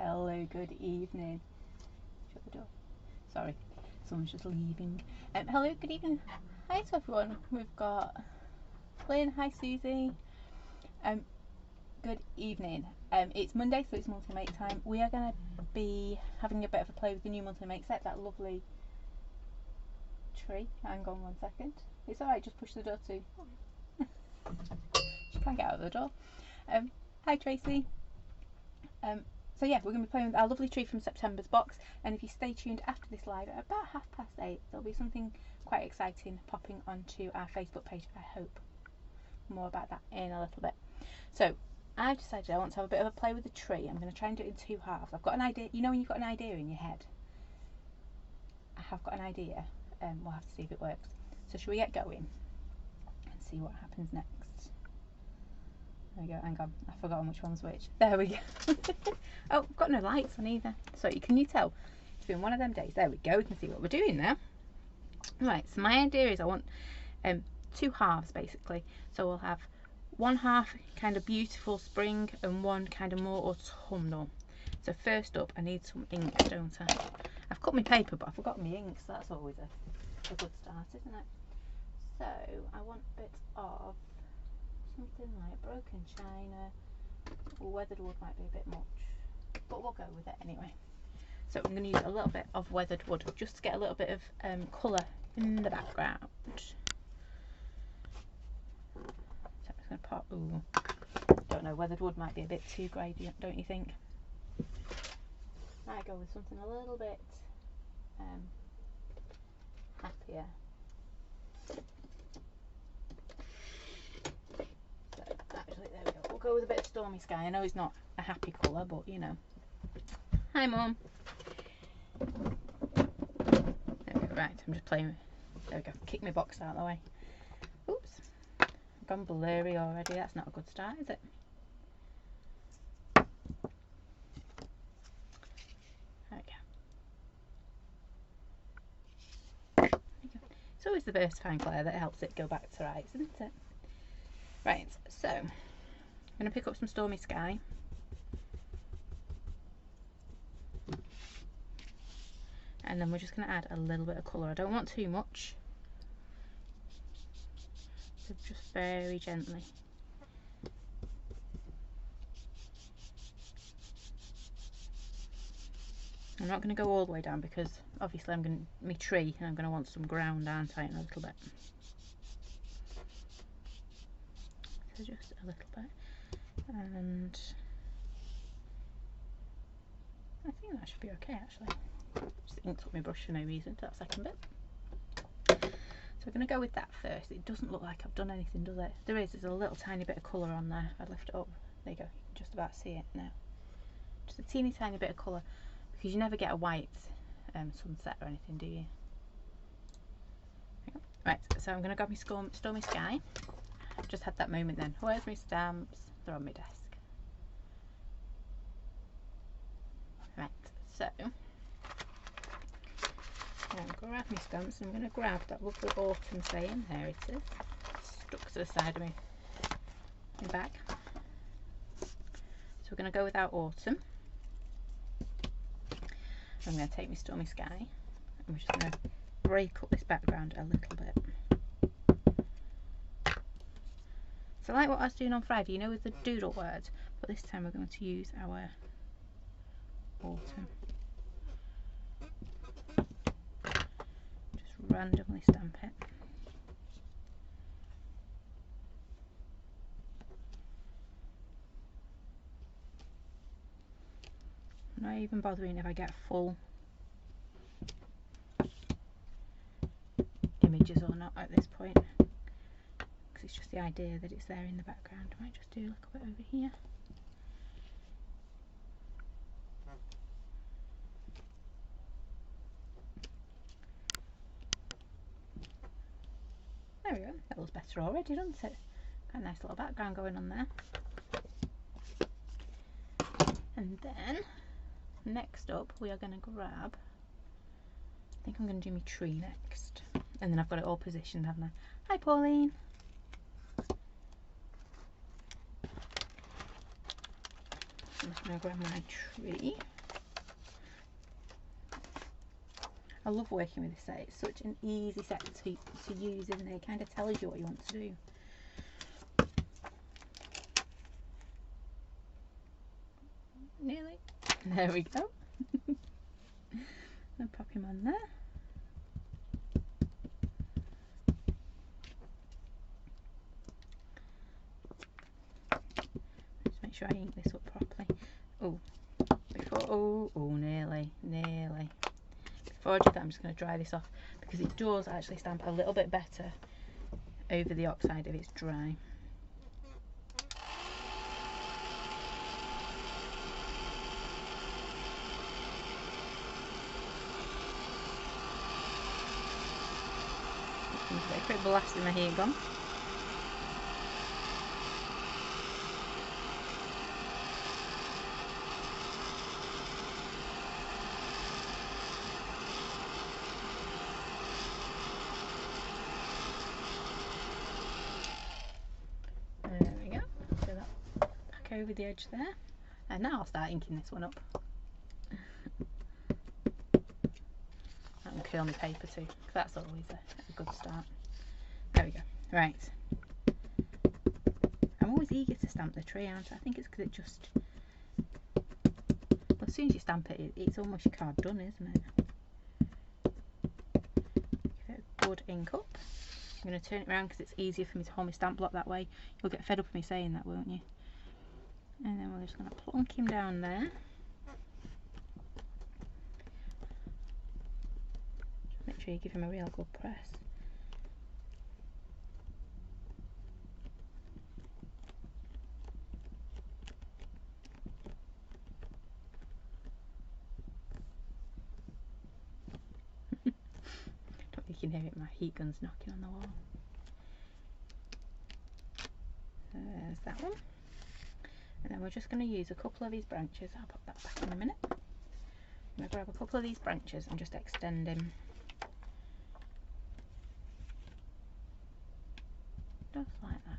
Hello, good evening. Shut the door. Sorry, someone's just leaving. Hello, good evening. Hi to everyone. We've got Lynn. Hi, Susie. Good evening. It's Monday, so it's multi-make time. We are going to be having a bit of a play with the new multi-make set. That lovely tree. Hang on 1 second. It's alright, just push the door too. She can't get out of the door. Hi, Tracy. So yeah, we're going to be playing with our lovely tree from September's box, and if you stay tuned after this live at about 8:30, there'll be something quite exciting popping onto our Facebook page, I hope. More about that in a little bit. So I've decided I want to have a bit of a play with the tree. I'm going to try and do it in 2 halves. I've got an idea. You know when you've got an idea in your head? I have got an idea. We'll have to see if it works. So shall we get going and see what happens next? There we go, hang on, I've forgotten which one's which. There we go. Oh, I've got no lights on either. So can you tell? It's been one of them days. There we go, we can see what we're doing now. Right, so my idea is I want 2 halves basically. So we'll have 1 half kind of beautiful spring and one kind of more autumnal. So first up, I need some ink, don't I? I've cut my paper, but I forgot my ink, so that's always a good start, isn't it? So I want a bit of something like broken china, or weathered wood might be a bit much, but we'll go with it anyway. So I'm going to use a little bit of weathered wood just to get a little bit of colour in the background. So I'm just going to pop, ooh, don't know, weathered wood might be a bit too grey, don't you think? Might go with something a little bit happier. Actually, there we go. We'll go with a bit of stormy sky. I know it's not a happy colour, but you know. Hi, Mum. There we go. Right, I'm just playing with. There we go. Kick my box out of the way. Oops. I've gone blurry already. That's not a good start, is it? There we go. It's always the versifying colour that helps it go back to rights, isn't it? Right, so I'm going to pick up some stormy sky. And then we're just going to add a little bit of colour. I don't want too much. So just very gently. I'm not going to go all the way down because obviously I'm going to, my tree, and I'm going to want some ground, aren't I, in a little bit. So just a little bit, and I think that should be okay actually. Just inked up my brush for no reason to that second bit. So we're going to go with that first. It doesn't look like I've done anything, does it? There's a little tiny bit of colour on there. I'd lift it up. There you go, you can just about see it now. Just a teeny tiny bit of colour, because you never get a white sunset or anything, do you? Right, so I'm going to grab my stormy sky. I've just had that moment then. Where's my stamps? They're on my desk. Right, so I'm going to grab my stamps and I'm going to grab that lovely autumn saying. There it is. Stuck to the side of my bag. So we're going to go with our autumn. I'm going to take my stormy sky and we're just going to break up this background a little bit. So like what I was doing on Friday, you know, with the doodle words, but this time we're going to use our autumn. Just randomly stamp it. I'm not even bothering if I get full images or not at this point. It's just the idea that it's there in the background. I might just do a little bit over here. There we go. That looks better already, doesn't it? Got a nice little background going on there. And then next up we are going to grab, I think I'm going to do my tree next. And then I've got it all positioned, haven't I? Hi, Pauline. I'm just going to grab my tree. I love working with this set. It's such an easy set to use, isn't it? It kind of tells you what you want to do. Nearly. There we go. I'll pop him on there. Just make sure I ink this up properly. Oh, nearly. Before I do that, I'm just going to dry this off because it does actually stamp a little bit better over the oxide if it's dry. Get a quick blast in my heat gun. There we go. So that back over the edge there. And now I'll start inking this one up. And curl my paper too, because that's always a good start. There we go. Right. I'm always eager to stamp the tree, aren't I? I think it's because it just... Well, as soon as you stamp it, it's almost your card done, isn't it? Give it a good ink up. I'm going to turn it around because it's easier for me to hold my stamp block that way. You'll get fed up with me saying that, won't you? And then we're just going to plonk him down there. Make sure you give him a real good press. Don't think you can hear it, my heat gun's knocking on the wall. There's that one. And then we're just going to use a couple of these branches. I'll put that back in a minute. I'm going to grab a couple of these branches and just extend him. Just like that.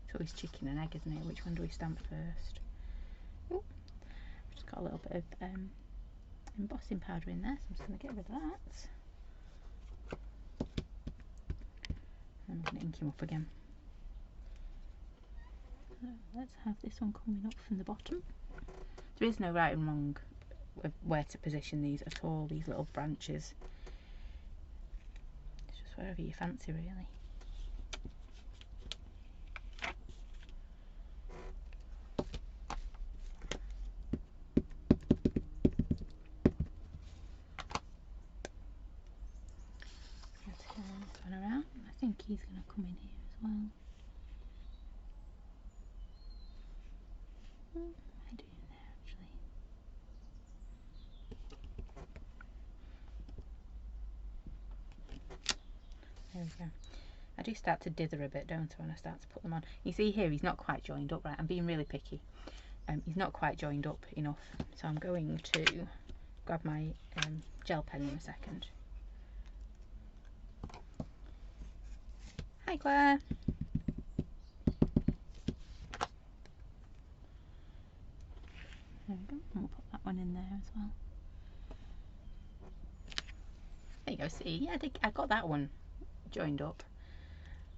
It's always chicken and egg, isn't it? Which one do we stamp first? Ooh, I've just got a little bit of embossing powder in there, so I'm just going to get rid of that. And I'm going to ink him up again. So let's have this one coming up from the bottom. There is no right and wrong of where to position these at all, these little branches. It's just wherever you fancy, really. Turn around. I think he's going to come in here as well. What am I doing there actually? There we go. I do start to dither a bit, don't I, when I start to put them on. You see here he's not quite joined up, right? I'm being really picky. He's not quite joined up enough, so I'm going to grab my gel pen in a second. Hi Claire! There we go, and we'll put that one in there as well. There you go, see, yeah, I got that one joined up.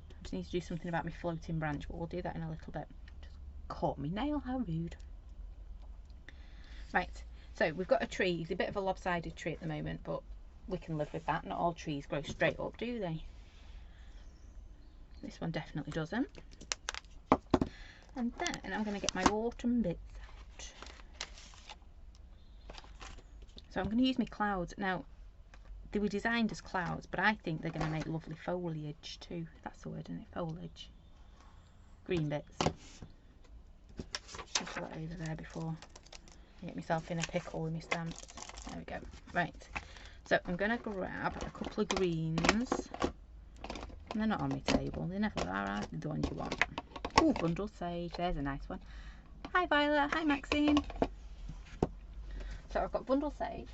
I just need to do something about my floating branch, but we'll do that in a little bit. Just caught me nail, how rude. Right, so we've got a tree. He's a bit of a lopsided tree at the moment, but we can live with that. Not all trees grow straight up, do they? This one definitely doesn't. And then I'm going to get my autumn bits out. So I'm going to use my clouds. Now, they were designed as clouds, but I think they're going to make lovely foliage too. That's the word, isn't it? Foliage. Green bits. Just put that over there before I get myself in a pickle with my stamps. There we go. Right. So I'm going to grab a couple of greens. And they're not on my table. They never are they? The ones you want. Oh, bundle sage. There's a nice one. Hi Violet. Hi Maxine. So I've got bundle sage.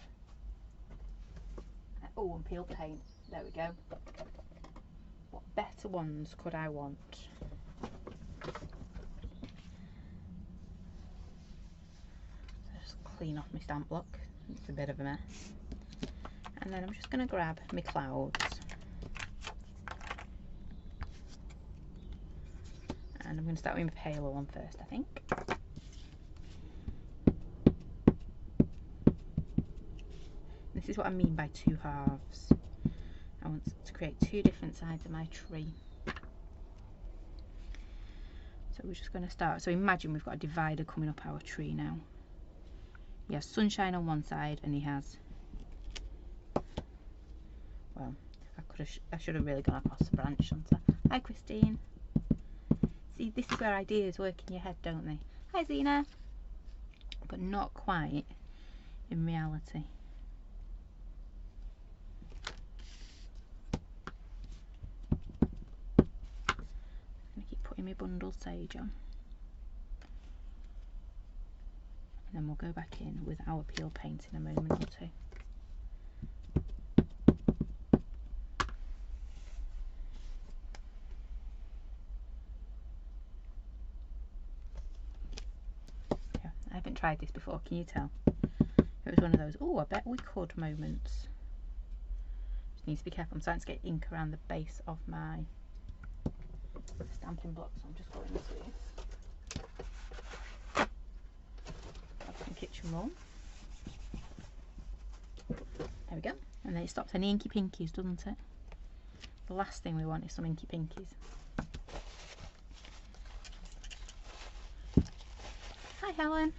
Oh, and peel paint. There we go. What better ones could I want? clean off my stamp block. It's a bit of a mess. And then I'm just going to grab my clouds. And I'm going to start with my paler one first, I think. This is what I mean by two halves. I want to create two different sides of my tree. So we're just going to start. So imagine we've got a divider coming up our tree now. He has sunshine on one side and he has, well, I should have really gone across the branch, shouldn't I? Hi Christine. See, this is where ideas work in your head, don't they? Hi Zena. But not quite in reality. I'm going to keep putting my bundled sage on. And then we'll go back in with our peel paint in a moment or two. Yeah, I haven't tried this before, can you tell? It was one of those, oh, I bet we could moments. Just need to be careful, I'm starting to get ink around the base of my stamping block, so I'm just going to some kitchen roll. There we go. And then it stops any inky pinkies, doesn't it? The last thing we want is some inky pinkies. Hi Helen.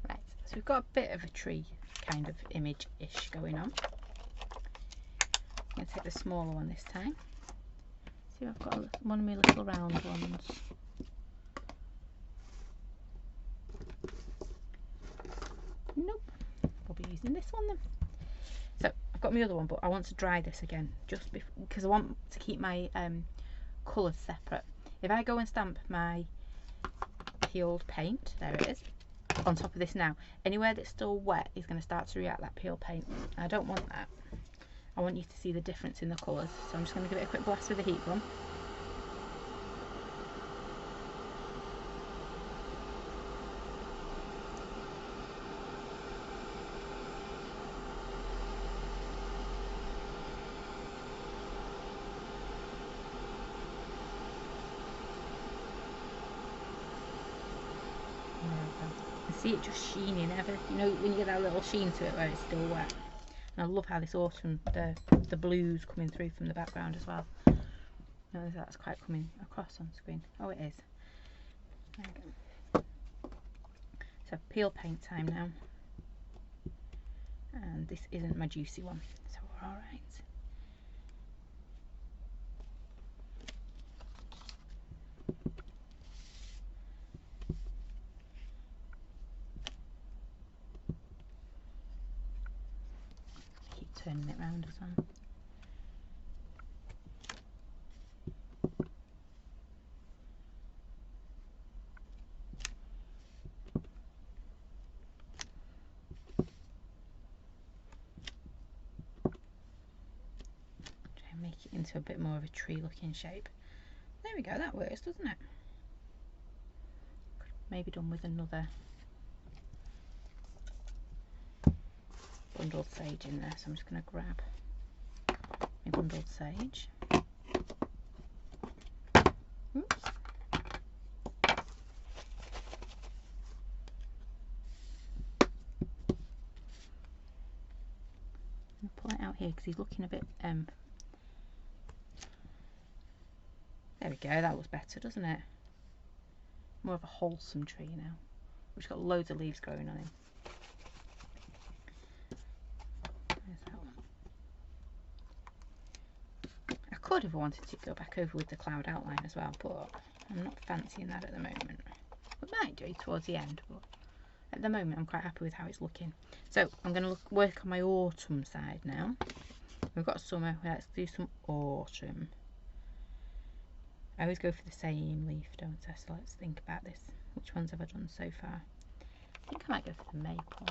Right, so we've got a bit of a tree kind of image-ish going on. I'm going to take the smaller one this time. See, I've got one of my little round ones. Nope, we'll be using this one then. So I've got my other one, but I want to dry this again just because I want to keep my colours separate. If I go and stamp my peeled paint, there it is, on top of this now, anywhere that's still wet is going to start to react that peeled paint. I don't want that. I want you to see the difference in the colours. So I'm just going to give it a quick blast with the heat gun. See it just sheening ever, you know, when you get that little sheen to it where it's still wet. And I love how this autumn, the blues coming through from the background as well. No, that's quite coming across on screen. Oh, it is. There we go. So peel paint time now. And this isn't my juicy one, so we're all right. Turning it round as well. Try and make it into a bit more of a tree looking shape. There we go, that works, doesn't it? Could maybe done with another bundled sage in there, so I'm just going to grab my bundled sage. Oops. I'll pull it out here because he's looking a bit there we go, that looks better, doesn't it? More of a wholesome tree now. We've got loads of leaves growing on him. I could if I wanted to go back over with the cloud outline as well, but I'm not fancying that at the moment. I might do towards the end, but at the moment I'm quite happy with how it's looking. So I'm going to work on my autumn side now. We've got summer, let's do some autumn. I always go for the same leaf, don't I? So let's think about this. Which ones have I done so far? I think I might go for the maple.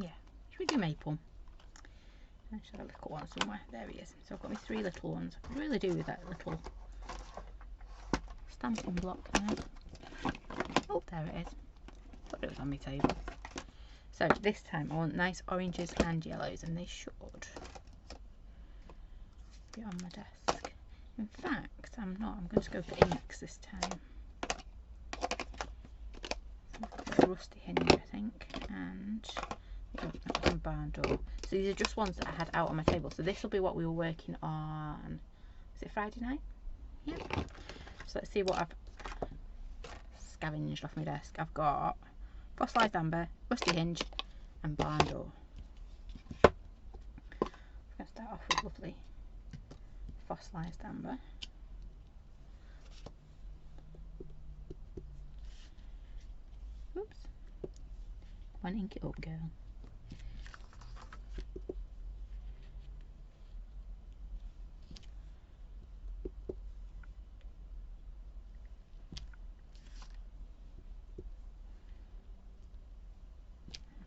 Yeah, should we do maple? I should have a little one somewhere. There he is. So I've got my 3 little ones. I could really do with that little stamping block now. Oh, there it is. Thought it was on my table. So this time I want nice oranges and yellows, and they should be on my desk. In fact, I'm not. I'm going to go for inks this time. So I've got a bit of rusty hinge, I think, and barn door. So these are just ones that I had out on my table. So this will be what we were working on. Is it Friday night? Yep. So let's see what I've scavenged off my desk. I've got fossilized amber, rusty hinge, and barn door. I'm going to start off with lovely fossilized amber. Oops. Come on, ink it up, girl.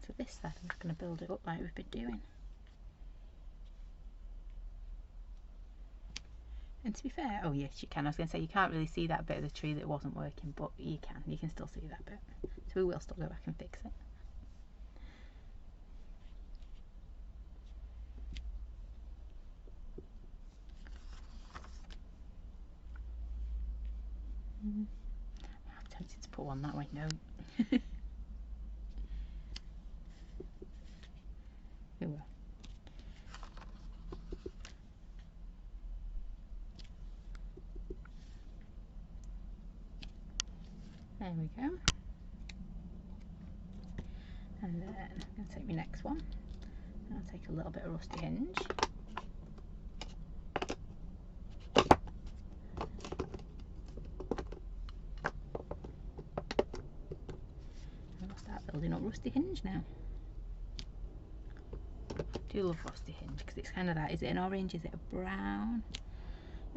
For this side, I'm just going to build it up like we've been doing. And to be fair, oh yes, you can. I was going to say you can't really see that bit of the tree that wasn't working, but you can. You can still see that bit. So we will still go back and fix it. I'm tempted to put one that way. No. We will. There we go. And then I'm going to take my next one. And I'll take a little bit of rusty hinge. And I'll start building up rusty hinge now. I do love rusty hinge because it's kind of that. Is it an orange? Is it a brown?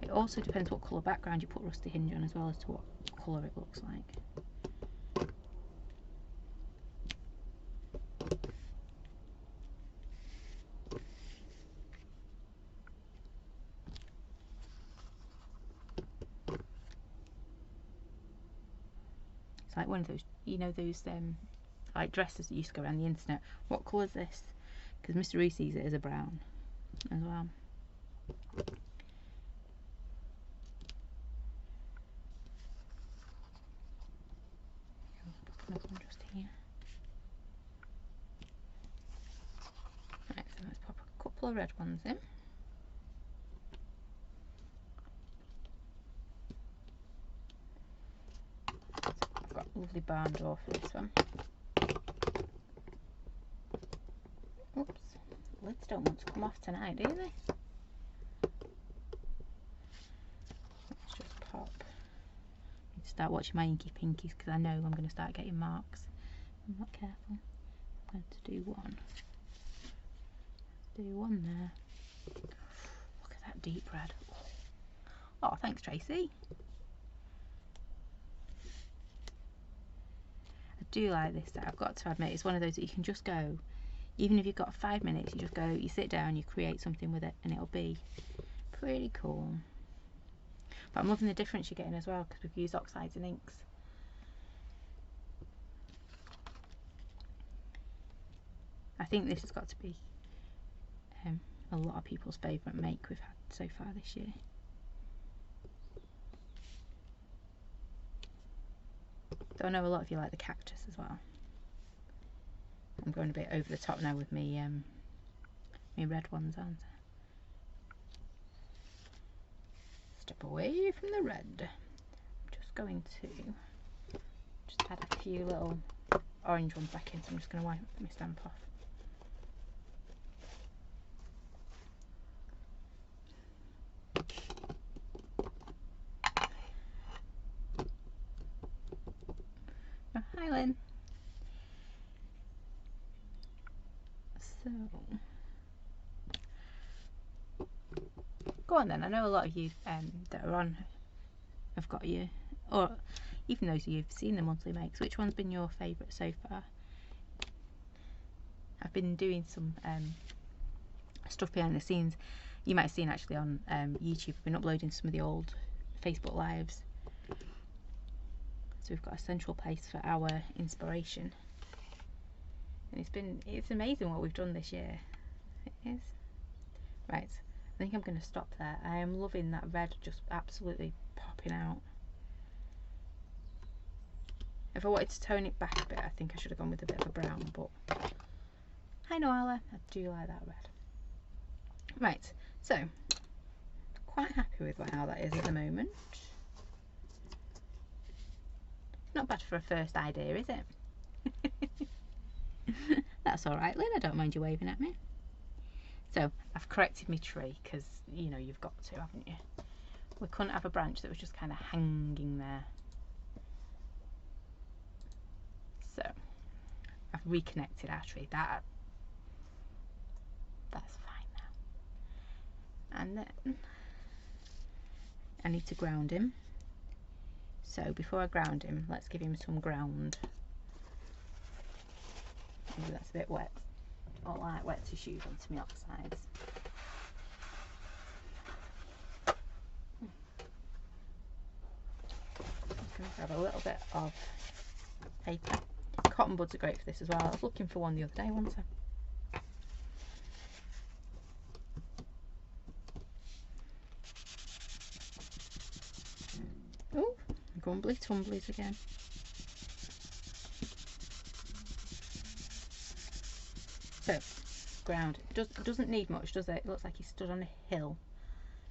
It also depends what colour background you put rusty hinge on as well as to what colour it looks like. It's like one of those, you know, those like dresses that used to go around the internet. What colour is this? Because Mr. Reese sees it as a brown as well. Another one just here. Right, so let's pop a couple of red ones in. So I've got a lovely barn door for this one. Oops, lids don't want to come off tonight, do they? Let's just pop. I need to start watching my inky pinkies because I know I'm going to start getting marks. I'm not careful. I'm going to do one. Do one there. Look at that deep red. Oh, thanks, Tracy. I do like this. I've got to admit, it's one of those that you can just go. Even if you've got 5 minutes, you just go, you sit down, you create something with it, and it'll be pretty cool. But I'm loving the difference you're getting as well, because we've used oxides and inks. I think this has got to be a lot of people's favourite make we've had so far this year. So I know a lot of you like the cactus as well. I'm going a bit over the top now with me red ones, aren't I? Step away from the red. I'm just going to just add a few little orange ones back in, so I'm just going to wipe my stamp off. Oh, hi Lynn. So, go on then. I know a lot of you that are on have got you, or even those of you who've seen the monthly makes. Which one's been your favourite so far? I've been doing some stuff behind the scenes. You might have seen actually on YouTube, I've been uploading some of the old Facebook lives. So we've got a central place for our inspiration. And it's amazing what we've done this year. It is. Right, I think I'm going to stop there. I am loving that red just absolutely popping out. If I wanted to tone it back a bit, I think I should have gone with a bit of a brown, but I know, Ala, I do like that red. Right, so quite happy with how that is at the moment. Not bad for a first idea, is it? That's alright, Lynn, I don't mind you waving at me. So, I've corrected my tree, because, you know, you've got to, haven't you? We couldn't have a branch that was just kind of hanging there. So, I've reconnected our tree. That's fine now. And then, I need to ground him. So, before I ground him, let's give him some ground. Maybe that's a bit wet. I don't like wet tissues onto my oxides. I'm going to grab a little bit of paper. Cotton buds are great for this as well. I was looking for one the other day, wasn't I? Oh, grumbly tumblies again. So, ground. Doesn't need much, does it? It looks like he stood on a hill.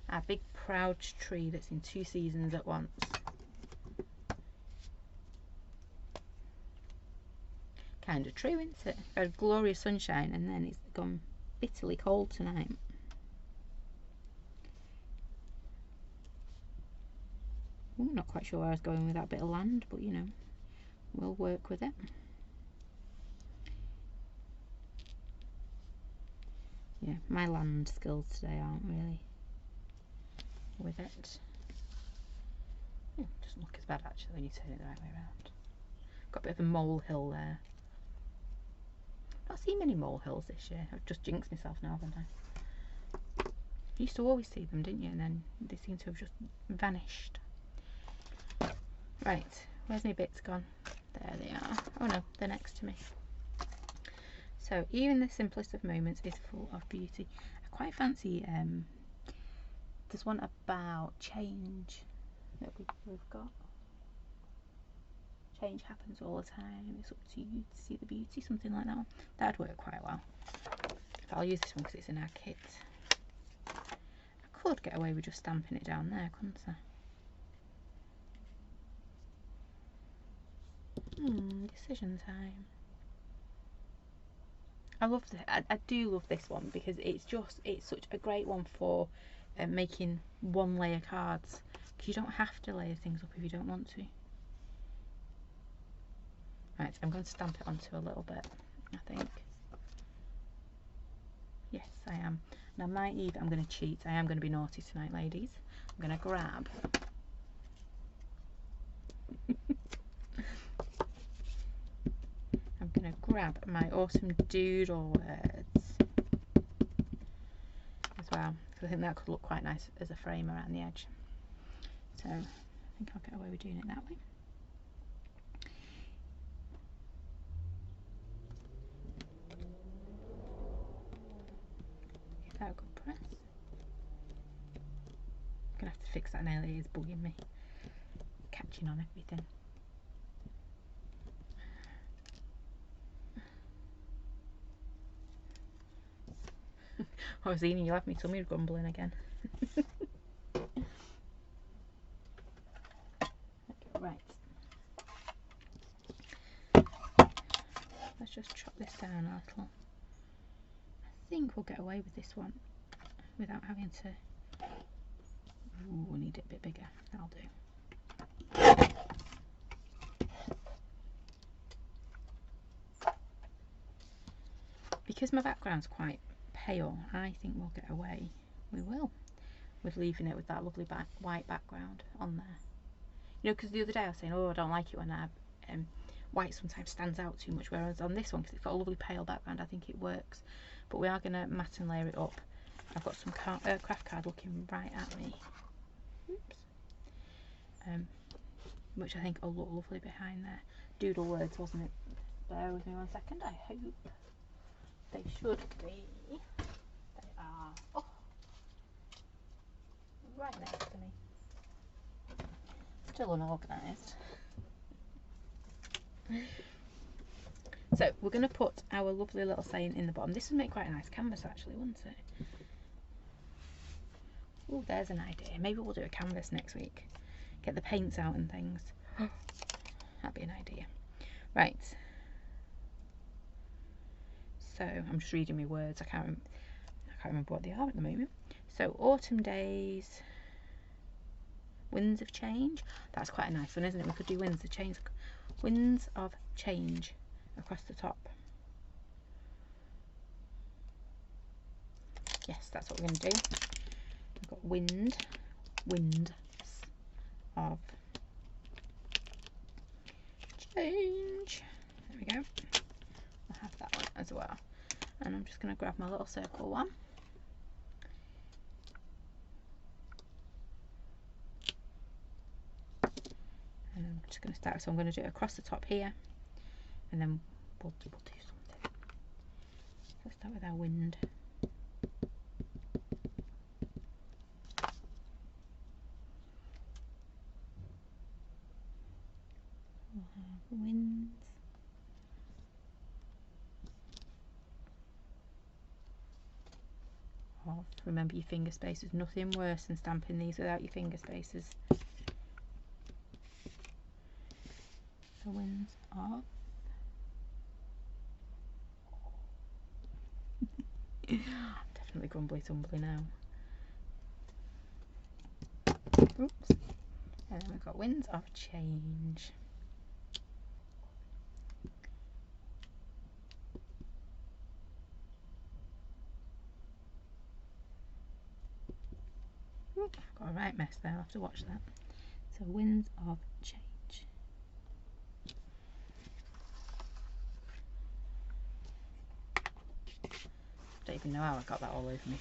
Our big proud tree that's in 2 seasons at once. Kind of true, isn't it? Had glorious sunshine and then it's gone bitterly cold tonight. I'm not quite sure where I was going with that bit of land, but you know, we'll work with it. Yeah, my land skills today aren't really with it. Oh, doesn't look as bad actually when you turn it the right way around. Got a bit of a molehill there. Not seen many molehills this year. I've just jinxed myself now, haven't I? You used to always see them, didn't you? And then they seem to have just vanished. Right, where's my bits gone? There they are. Oh no, they're next to me. So even the simplest of moments is full of beauty. I quite fancy, there's one about change that we've got. Change happens all the time. It's up to you to see the beauty, something like that one. That'd work quite well. But I'll use this one because it's in our kit. I could get away with just stamping it down there, couldn't I? Decision time. I love this. I do love this one because it's such a great one for making one layer cards, because you don't have to layer things up if you don't want to. Right, I'm going to stamp it onto a little bit, I think. Yes, I am. And I might even, I'm going to cheat. I am going to be naughty tonight, ladies. I'm going to grab my awesome doodle words as well, because I think that could look quite nice as a frame around the edge. So I think I'll get away with doing it that way. Is that a good press? I'm going to have to fix that nail, it is bugging me. Catching on everything. Oh, Zena, you'll have me tummy grumbling again. Right. Let's just chop this down a little. I think we'll get away with this one without having to... Ooh, we need it a bit bigger. That'll do. Because my background's quite pale, I think we'll get away. We will. With leaving it with that lovely white background on there. You know, because the other day I was saying, oh, I don't like it when white sometimes stands out too much, whereas on this one, because it's got a lovely pale background, I think it works. but we are going to mat and layer it up. I've got some craft card looking right at me. Oops. Which I think will look lovely behind there. Doodle words, wasn't it? Bear with me 1 second. I hope they should be. They are. Oh, right next to me. Still unorganised. So we're going to put our lovely little saying in the bottom. This would make quite a nice canvas actually, wouldn't it? Oh, there's an idea. Maybe we'll do a canvas next week. Get the paints out and things. That'd be an idea. Right. So I'm just reading my words. I can't remember what they are at the moment. So autumn days, winds of change. That's quite a nice one, isn't it? We could do winds of change. Winds of change across the top. Yes, that's what we're going to do. We've got winds of change. There we go. I'll have that one as well. And I'm just going to grab my little circle one. And I'm just going to start, so I'm going to do it across the top here, and then we'll do something. Let's start with our wind. We'll have winds. Oh, remember your finger spaces. Nothing worse than stamping these without your finger spaces. The winds of definitely grumbly tumbly now. Oops. And then we've got winds of change. Oop, I've got a right mess there. I'll have to watch that. So winds of change. Don't even know how I got that all over my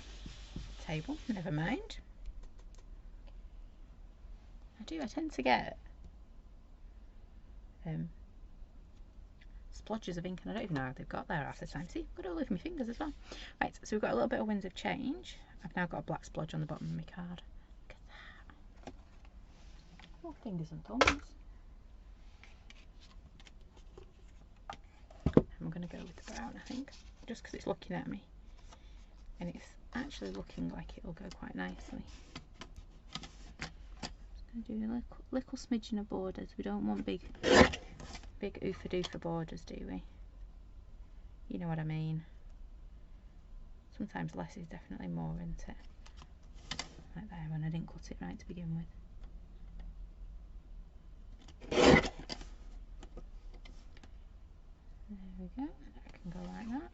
table. Never mind. I tend to get splodges of ink, and I don't even know how they've got there half the time. See, I've got it all over my fingers as well. Right, so we've got a little bit of winds of change. I've now got a black splodge on the bottom of my card. Look at that. Oh, fingers and thumbs. I'm going to go with the brown, I think, just because it's looking at me. And it's actually looking like it'll go quite nicely. Just going to do a little smidgen of borders. We don't want big oofa doofa borders, do we? You know what I mean. Sometimes less is definitely more, isn't it? Like there, when I didn't cut it right to begin with. There we go. That can go like that.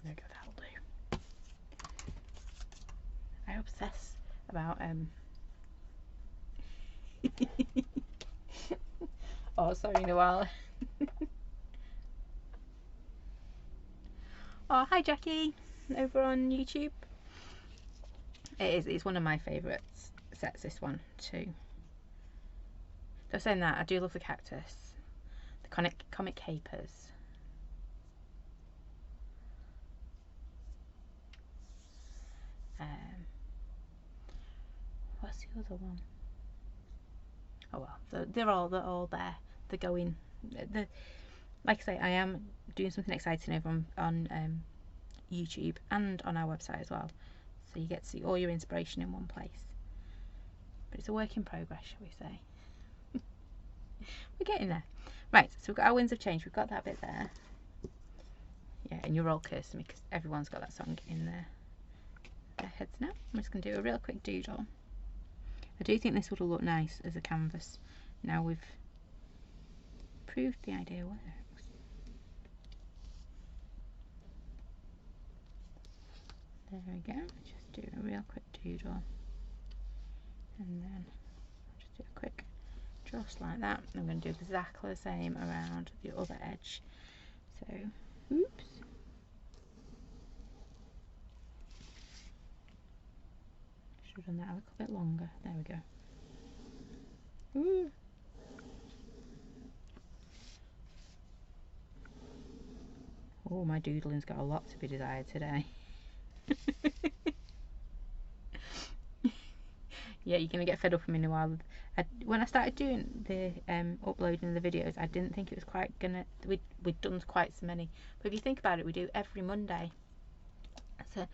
There we go, that'll do. I obsess about oh, sorry, Noelle. Oh, hi Jackie, over on YouTube. It's one of my favourite sets, this one too. So saying that, I do love the cactus, the comic capers. What's the other one? Oh well, they're all there. They're going. Like I say, I am doing something exciting over on YouTube and on our website as well. So you get to see all your inspiration in one place. But it's a work in progress, shall we say. We're getting there. Right, so we've got our winds of change. We've got that bit there. Yeah, and you're all cursing me because everyone's got that song in their heads now. I'm just going to do a real quick doodle. I do think this would look nice as a canvas. Now we've proved the idea works. There we go. Just do a real quick doodle. And then do a quick just like that. I'm going to do exactly the same around the other edge. So, oops. Should have done that a little bit longer. There we go. Ooh. Oh, my doodling's got a lot to be desired today. Yeah, you're going to get fed up with me in a while. When I started doing the uploading the videos, I didn't think it was quite gonna. We'd done quite so many, but if you think about it, we do every Monday. So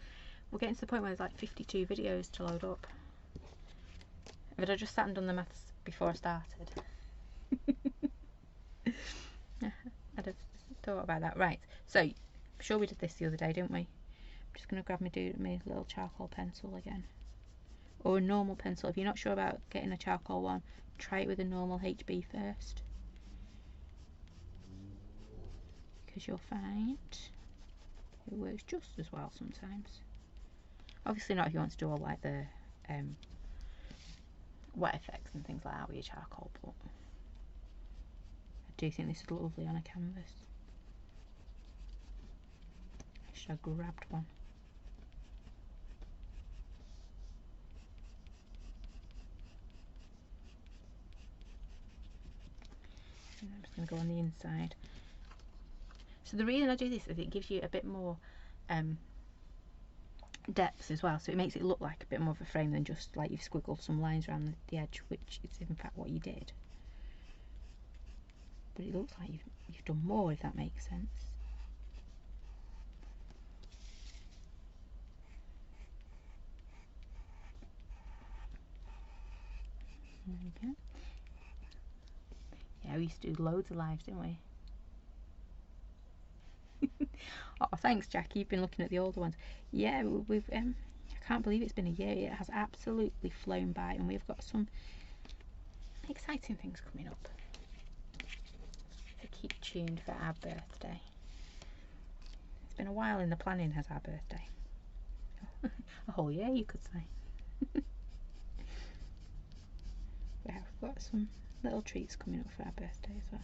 we're getting to the point where there's like 52 videos to load up. But I just sat and done the maths before I started. I'd have thought about that. Right, so I'm sure we did this the other day, didn't we? I'm just going to grab my little charcoal pencil again. Or a normal pencil. If you're not sure about getting a charcoal one, try it with a normal HB first. Because you'll find it works just as well sometimes. Obviously not if you want to do all like the wet effects and things like that with your charcoal, but I do think this is lovely on a canvas. I should have grabbed one. And I'm just going to go on the inside. So the reason I do this is it gives you a bit more depth as well, so it makes it look like a bit more of a frame than just like you've squiggled some lines around the edge, which is in fact what you did. But it looks like you've done more, if that makes sense. There we go. Yeah, we used to do loads of lives, didn't we? Oh, thanks, Jackie. You've been looking at the older ones. Yeah, we've. I can't believe it's been a year. It has absolutely flown by, and we've got some exciting things coming up. So keep tuned for our birthday. It's been a while in the planning, has our birthday. A whole year, you could say. Yeah, we've got some little treats coming up for our birthday as well.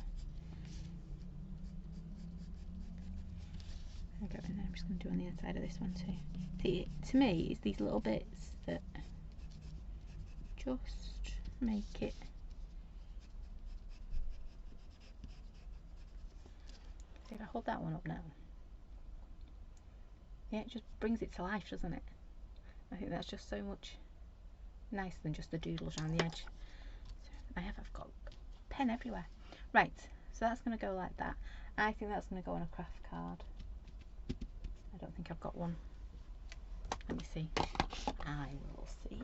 There we go, and then I'm just going to do on the inside of this one too. See, to me, it's these little bits that just make it. See, if I hold that one up now, yeah, it just brings it to life, doesn't it? I think that's just so much nicer than just the doodles around the edge. So I've got pen everywhere. Right, so that's going to go like that. I think that's going to go on a craft card. I don't think I've got one. Let me see. I will see.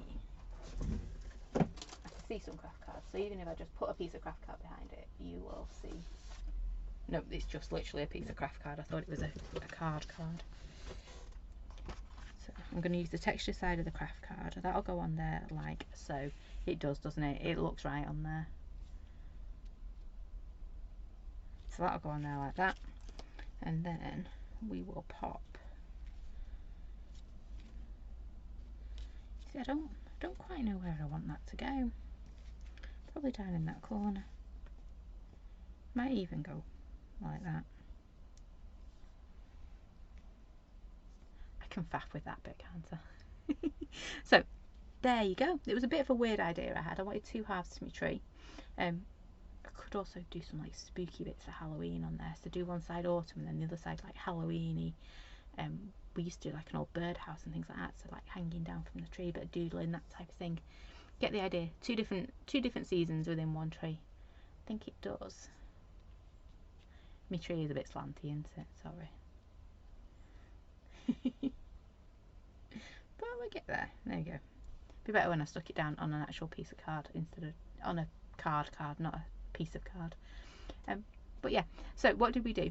I see some craft cards, so even if I just put a piece of craft card behind it, you will see. No, it's just literally a piece of craft card. I thought it was a card. So I'm going to use the texture side of the craft card. That'll go on there like so. It does, doesn't it? It looks right on there. So that'll go on there like that. And then we will pop. See, I don't quite know where I want that to go. Probably down in that corner. Might even go like that. I can faff with that bit, can't I? So there you go. It was a bit of a weird idea I had. I wanted 2 halves to my tree. I could also do some like spooky bits for Halloween on there. So do one side autumn and then the other side like Halloweeny. We used to do like an old birdhouse and things like that, so like hanging down from the tree, but doodling, that type of thing. Get the idea. Two different seasons within one tree. I think it does. My tree is a bit slanty, isn't it? Sorry. But we'll get there. There you go. Be better when I stuck it down on an actual piece of card instead of on a card, not a piece of card. But yeah, so what did we do?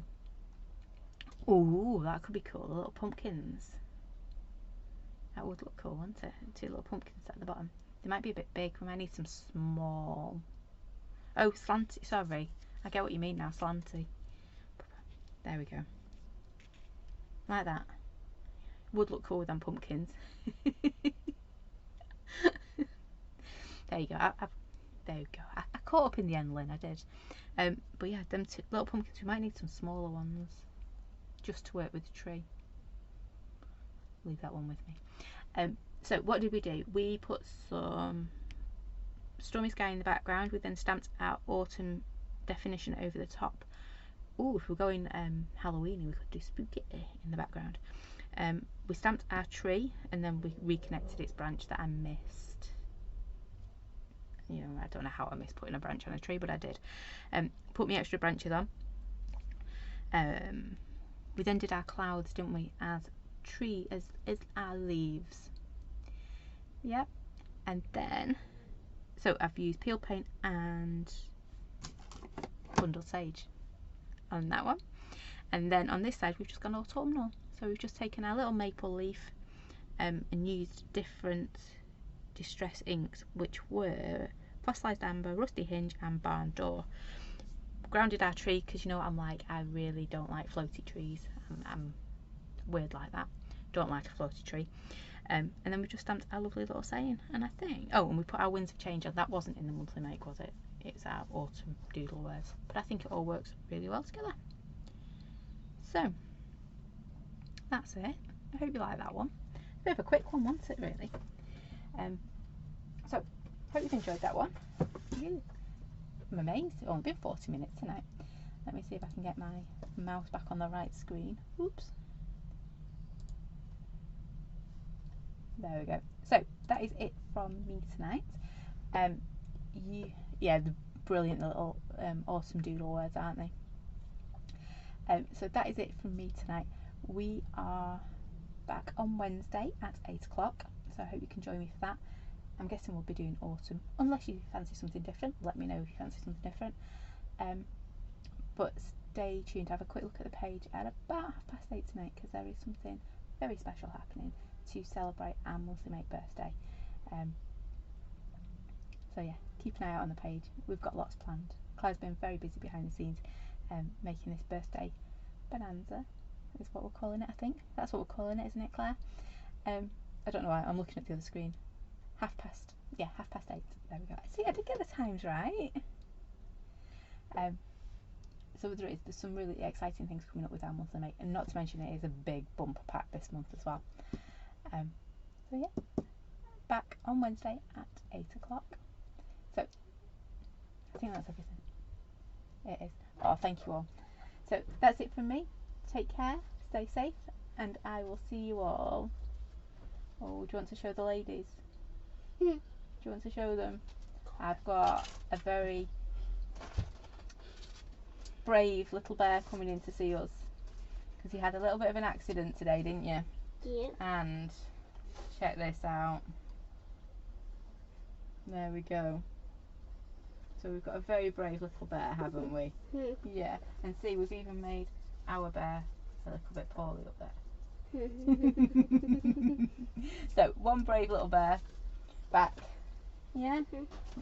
Oh, that could be cool. The little pumpkins. That would look cool, wouldn't it? 2 little pumpkins at the bottom. They might be a bit big. We might need some small. Oh, slanty. Sorry. I get what you mean now. Slanty. There we go. Like that. Would look cool with them pumpkins. There you go. There you go. I caught up in the end, Lynn, I did. But yeah, them two little pumpkins, we might need some smaller ones just to work with the tree. Leave that one with me. So what did we do? We put some Stormy Sky in the background. We then stamped our autumn definition over the top. Oh, if we're going Halloweeny, we could do spooky in the background. We stamped our tree and then we reconnected its branch that I missed. You know, I don't know how I missed putting a branch on a tree, but I did. Put my extra branches on. We then did our clouds, didn't we, as our leaves. Yep. And then, so I've used peel paint and bundled sage on that one. And then on this side, we've just gone autumnal. So we've just taken our little maple leaf and used different distress inks, which were fossilized amber, rusty hinge and barn door. Grounded our tree because, you know what I'm like, I really don't like floaty trees. I'm weird like that. Don't like a floaty tree. And then we just stamped our lovely little saying. And I think, oh, and we put our winds of change on. That wasn't in the monthly make, was it? It's our autumn doodle words. But I think it all works really well together. So that's it. I hope you like that one. A bit of a quick one, wasn't it, really? So hope you've enjoyed that one. I'm amazed. It's only been 40 minutes tonight. Let me see if I can get my mouse back on the right screen. Oops. There we go. So that is it from me tonight. Yeah, the brilliant little awesome doodle words, aren't they? So that is it from me tonight. We are back on Wednesday at 8 o'clock, so I hope you can join me for that. I'm guessing we'll be doing autumn, unless you fancy something different. Let me know if you fancy something different. But stay tuned. Have a quick look at the page at about 8:30 tonight, because there is something very special happening to celebrate our monthly make birthday. So yeah, keep an eye out on the page. We've got lots planned. Claire's been very busy behind the scenes making this birthday bonanza is what we're calling it. I think that's what we're calling it, isn't it, Claire? I don't know why I'm looking at the other screen. 8:30. There we go. See, I did get the times right. So there's some really exciting things coming up with our monthly make, and not to mention it is a big bumper pack this month as well. So yeah, back on Wednesday at 8 o'clock. So I think that's everything. It is. Oh, thank you all. So that's it from me. Take care, stay safe, and I will see you all. Oh, do you want to show the ladies? Do you want to show them? I've got a very brave little bear coming in to see us, because you had a little bit of an accident today, didn't you? Yeah. And check this out. There we go. So we've got a very brave little bear, haven't we? Yeah. And see, we've even made our bear a little bit poorly up there. So one brave little bear back. Yeah.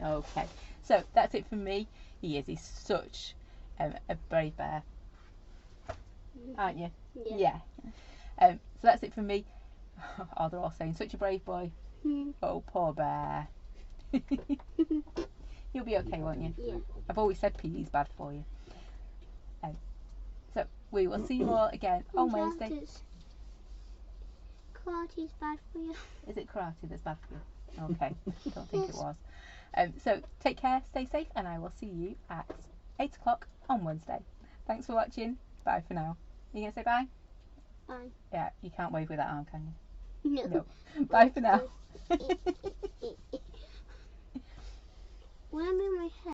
Okay. So that's it from me. He's such a brave bear, aren't you? Yeah. So that's it from me. Oh, they're all saying such a brave boy. Oh, poor bear. You'll be okay, won't you? Yeah. I've always said PE's bad for you. So we will see you all again on Wednesday. Karate's bad for you. Is it karate that's bad for you? Okay, don't think it was. So take care, stay safe, and I will see you at 8 o'clock on Wednesday. Thanks for watching. Bye for now. You gonna say bye? Bye. Yeah, you can't wave with that arm, can you? No. No. Bye for now. When I'm in my head.